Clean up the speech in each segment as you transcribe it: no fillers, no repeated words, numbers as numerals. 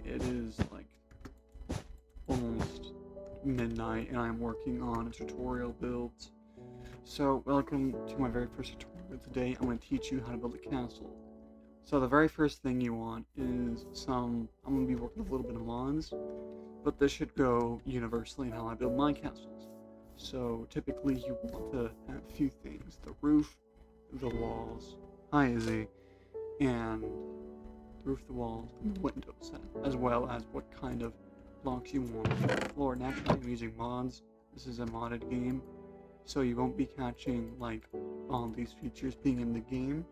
Currently, it is like almost midnight, and I'm working on a tutorial build. So, welcome to my very first tutorial. Today, I'm going to teach you how to build a castle. So, the very first thing you want is I'm going to be working with a little bit of mods, but this should go universally in how I build my castles. So, typically, you want to have a few things: the roof, the walls, hi Izzy, and the roof, the walls, and the window set, as well as what kind of blocks you want on the floor. Naturally, I'm using mods. This is a modded game, so you won't be catching like all these features being in the game,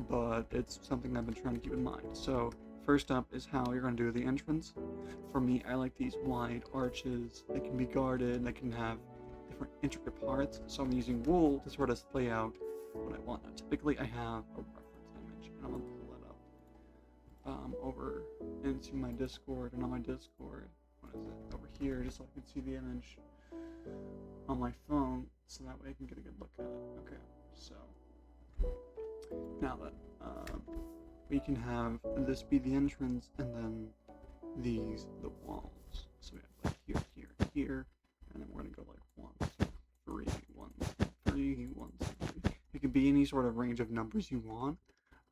but it's something I've been trying to keep in mind. So first up is how you're going to do the entrance. For me, I like these wide arches that can be guarded, that can have different intricate parts, so I'm using wool to sort of lay out what I want. Now, typically I have a reference image, and I'm going to pull it up over into my Discord, and on my Discord, what is it, over here, just so I can see the image on my phone, so that way I can get a good look at it. Okay, so now then, we can have this be the entrance, and then these the walls. So we have like here, and then we're gonna go like 1, 2, 3, 1, 2, 3, 1, 2, 3. It can be any sort of range of numbers you want.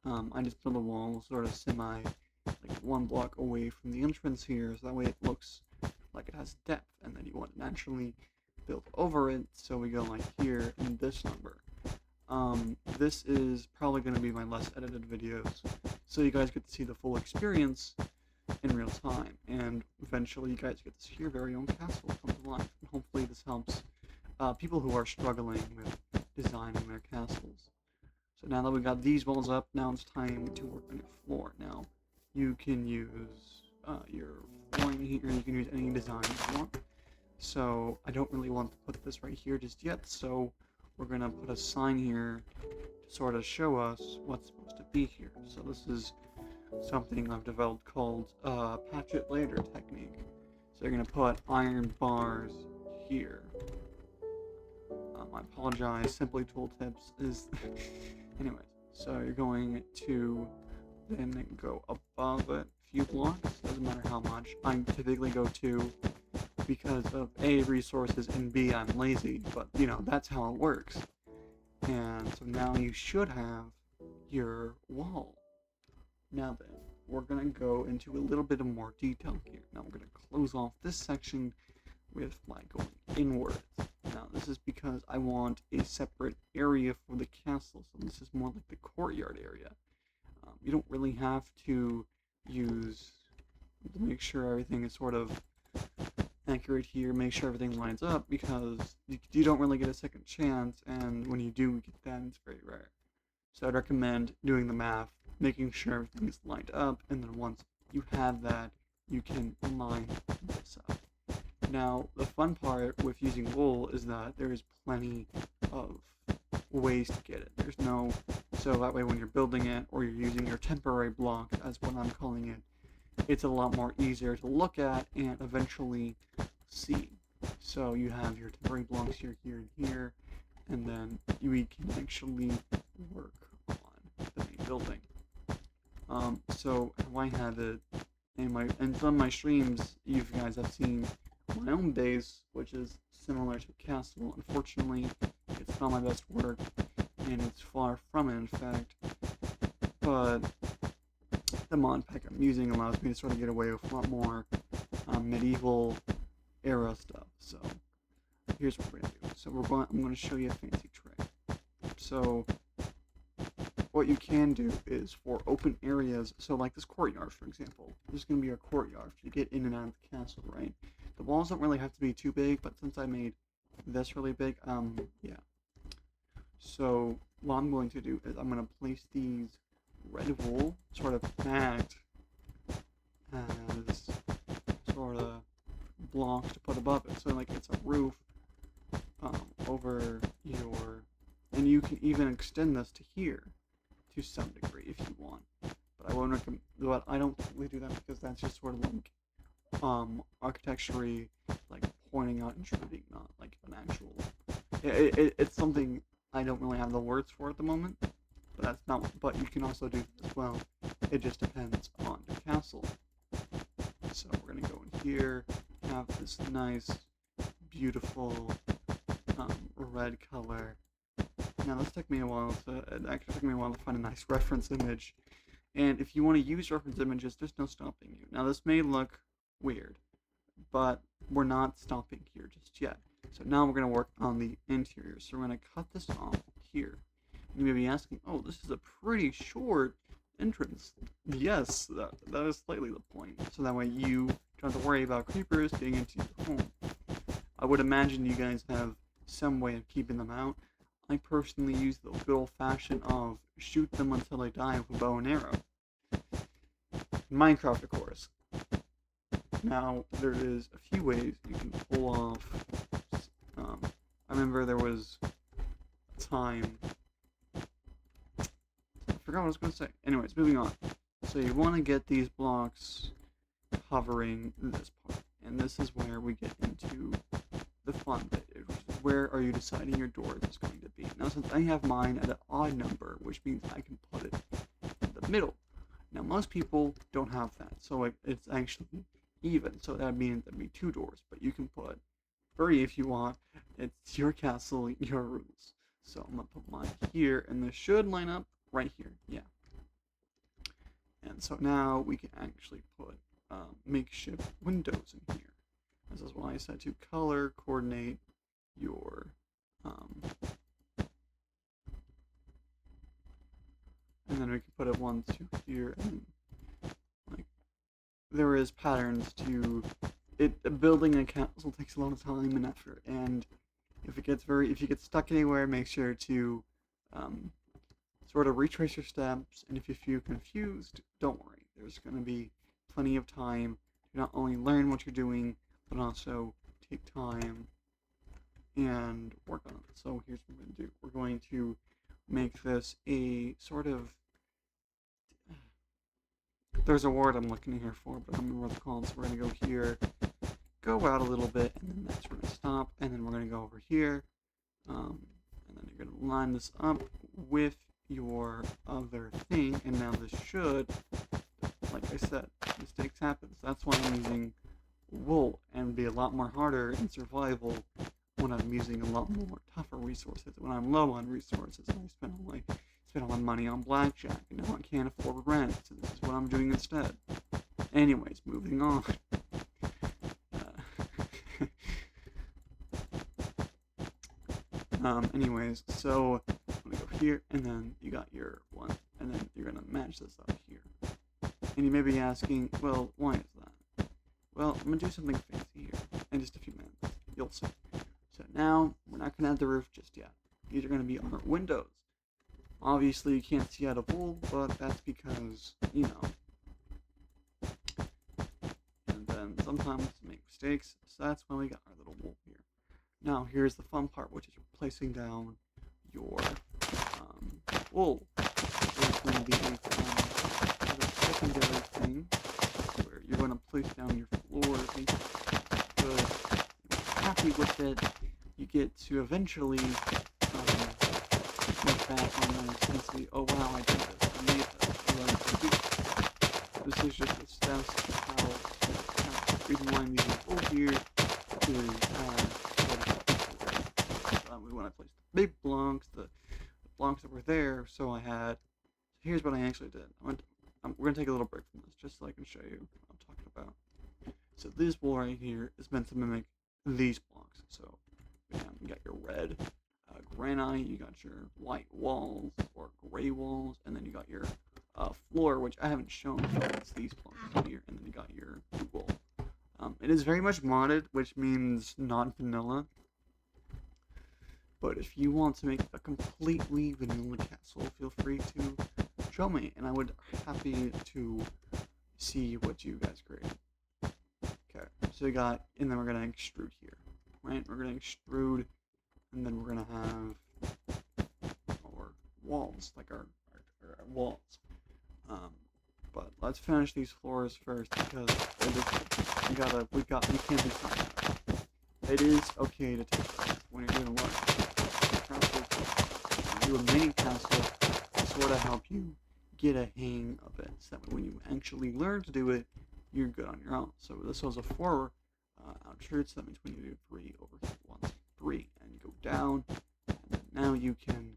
I just build a wall sort of semi, like 1 block away from the entrance here, so that way it looks like it has depth, and then you want to naturally build over it, so we go like here and this number. This is probably going to be my less edited videos, so you guys get to see the full experience in real time, and eventually you guys get to see your very own castle come to life, and hopefully this helps people who are struggling with designing their castles. So now that we got these walls up, now it's time to work on your floor. Now, you can use your flooring here, you can use any design you want. So I don't really want to put this right here just yet, so we're going to put a sign here to sort of show us what's supposed to be here. So this is something I've developed called patch it later technique. So you're going to put iron bars here. I apologize, simply tooltips is... Anyways, so you're going to then go above it a few blocks, doesn't matter how much. I typically go 2 because of A, resources, and B, I'm lazy, but you know, that's how it works. And so now you should have your wall. Now then, we're gonna go into a little bit of more detail here. Now we're gonna close off this section with like going inwards. Now this is because I want a separate area for the castle, so this is more like the courtyard area. You don't really have to make sure everything is sort of accurate here, make sure everything lines up, because you don't really get a second chance, and when you do get that, it's very rare. So I'd recommend doing the math, making sure everything is lined up, and then once you have that, you can line this up. Now, the fun part with using wool is that there is plenty of ways to get it. There's no, so that way when you're building it, or you're using your temporary block, as what I'm calling it, it's a lot more easier to look at and eventually see. So you have your temporary blocks here, here, and here, and then we can actually work on the main building. So how I have it in some of my streams, you guys have seen my own base, which is similar to a castle. Unfortunately, it's not my best work, and it's far from it, in fact. But the mod pack I'm using allows me to sort of get away with a lot more medieval era stuff. So here's what we're gonna do. So I'm gonna show you a fancy trick. So what you can do is for open areas, so like this courtyard, for example, this is gonna be a courtyard to get in and out of the castle, right? The walls don't really have to be too big, but since I made this really big, yeah. So what I'm going to do is I'm going to place these red wool sort of backed as sort of blocks to put above it. So like it's a roof over your, and you can even extend this to here to some degree if you want. But I won't recommend, but I don't typically do that because that's just sort of like architecturally, like pointing out intruding, not like an actual. It's something I don't really have the words for at the moment, but that's not. But you can also do this as well. It just depends on the castle. here, have this nice, beautiful red color. Now this took me a while to find a nice reference image. And if you want to use reference images, there's no stopping you. Now this may look weird, but we're not stopping here just yet. So now we're going to work on the interior. So we're going to cut this off here. You may be asking, oh, this is a pretty short entrance. Yes, that is slightly the point. So that way you don't have to worry about creepers getting into your home. I would imagine you guys have some way of keeping them out. I personally use the good old-fashioned of shoot them until they die with a bow and arrow. Minecraft, of course. Now, there is a few ways you can pull off. I remember there was a time. I forgot what I was going to say. Anyways, moving on. So you want to get these blocks covering this part, and this is where we get into the fun bit. Where are you deciding your doors is going to be? Now, since I have mine at an odd number, which means I can put it in the middle. Now, most people don't have that, so it's actually even. So that means there'd be 2 doors, but you can put 3 if you want. It's your castle, your rules. So I'm gonna put mine here, and this should line up right here. Yeah. And so now we can actually put makeshift windows in here. This is why I said to color coordinate your and then we can put it 1, 2 here, and like there is patterns to it. Building a castle takes a lot of time and effort, and if you get stuck anywhere, make sure to sort of retrace your steps, and if you feel confused, don't worry. There's going to be plenty of time to not only learn what you're doing, but also take time and work on it. So here's what we're going to do. We're going to make this a sort of, there's a word I'm looking here for, but I don't remember what it's called. So we're going to go here, go out a little bit, and then next we're going to stop, and then we're going to go over here, and then you're going to line this up with your other thing, and now this should, like I said, mistakes happen. So that's why I'm using wool, and be a lot more harder in survival when I'm using a lot more tougher resources. When I'm low on resources, I spend all my money on blackjack, and now I can't afford rent, so this is what I'm doing instead. Anyways, moving on. Anyways, so I'm gonna go here, and then you got your one, and then you're gonna match this up here. And you may be asking, well, why is that? Well, I'm gonna do something fancy here in just a few minutes. You'll see. So now, we're not gonna add the roof just yet. These are gonna be our windows. Obviously, you can't see out of wool, but that's because, you know. And then sometimes make mistakes, so that's why we got our little wool here. Now, here's the fun part, which is placing down your wool. There's going to be a secondary thing where you're going to place down your floor. Make it good. If you're happy with it, you get to eventually look back on this and see, oh wow, I did this, I made this. This is just the steps of how the reason why I'm using wool here is when I placed the big blocks, the blocks that were there, so I had. So here's what I actually did. We're gonna take a little break from this, just so I can show you what I'm talking about. So this wall right here is meant to mimic these blocks. So you got your red granite, you got your white walls or gray walls, and then you got your floor, which I haven't shown, but it's these blocks here, and then you got your wall. It is very much modded, which means not vanilla. But if you want to make a completely vanilla castle, feel free to show me, and I would happy to see what you guys create. Okay, so we got, and then we're gonna extrude here, right? We're gonna extrude, and then we're gonna have our walls, like our walls. But let's finish these floors first because we can't be fine. It is okay to take breaks when you're doing work. Do a mini castle to sort of help you get a hang of it, so that when you actually learn to do it, you're good on your own. So this was a 4 outshirt, so that means we need to do 3 over here. 1, 2, 3, and go down. And then now you can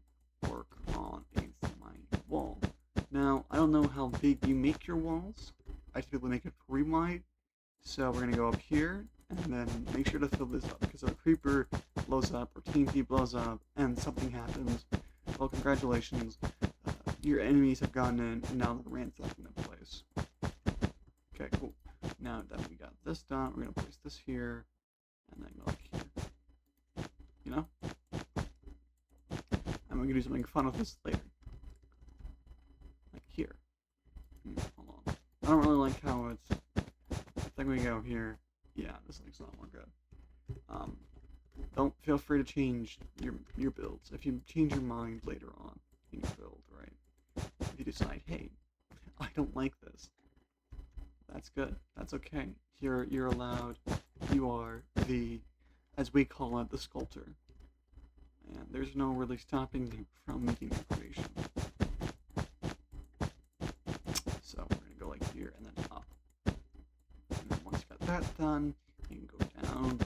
work on a semi-wall. Now, I don't know how big you make your walls. I typically make it 3 wide. So we're going to go up here, and then make sure to fill this up, because if a creeper blows up, or TNT blows up, and something happens, well, congratulations, your enemies have gotten in, and now they're ransacking the place. Okay, cool. Now that we got this done, we're going to place this here, and then go like here. You know? And we're going to do something fun with this later. Like here. Hold on. I don't really like how it's... I think we go here. Yeah, this looks a lot more good. Don't feel free to change your builds. If you change your mind later on in your build, right? If you decide, hey, I don't like this, that's good. That's okay. You're allowed. You are the, as we call it, the sculptor. And there's no really stopping you from making a creation. So we're gonna go like here and then up. And then once you got that done, you can go down.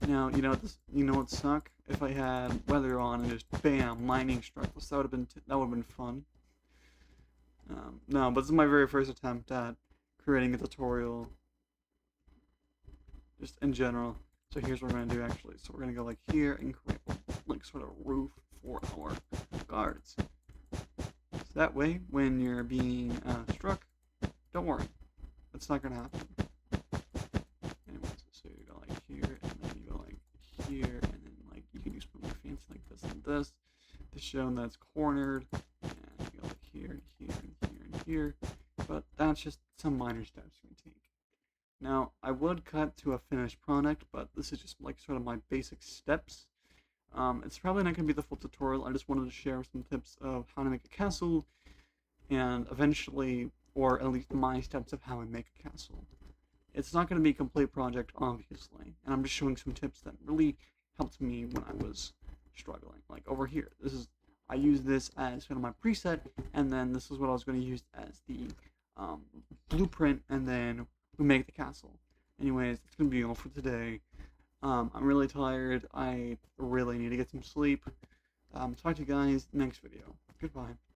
Now, you know what would suck? If I had weather on and just bam, lightning struck us. That would have been fun. No, but this is my very first attempt at creating a tutorial, just in general. So here's what we're gonna do actually. So we're gonna go like here and create like sort of roof for our guards. So that way, when you're being struck, don't worry, that's not gonna happen. Anyways, so you go like here, and then you go like here, and then like you can do something fancy like this and this to show that it's cornered. And you go like here and here and here and here. But that's just some minor steps you can take. Now, I would cut to a finished product, but this is just like sort of my basic steps. It's probably not going to be the full tutorial. I just wanted to share some tips of how to make a castle, and eventually, or at least my steps of how I make a castle. It's not going to be a complete project, obviously, and I'm just showing some tips that really helped me when I was struggling. Like over here, I use this as kind of my preset, and then this is what I was going to use as the blueprint, and then we make the castle. Anyways, it's going to be all for today. I'm really tired. I really need to get some sleep. Talk to you guys next video. Goodbye.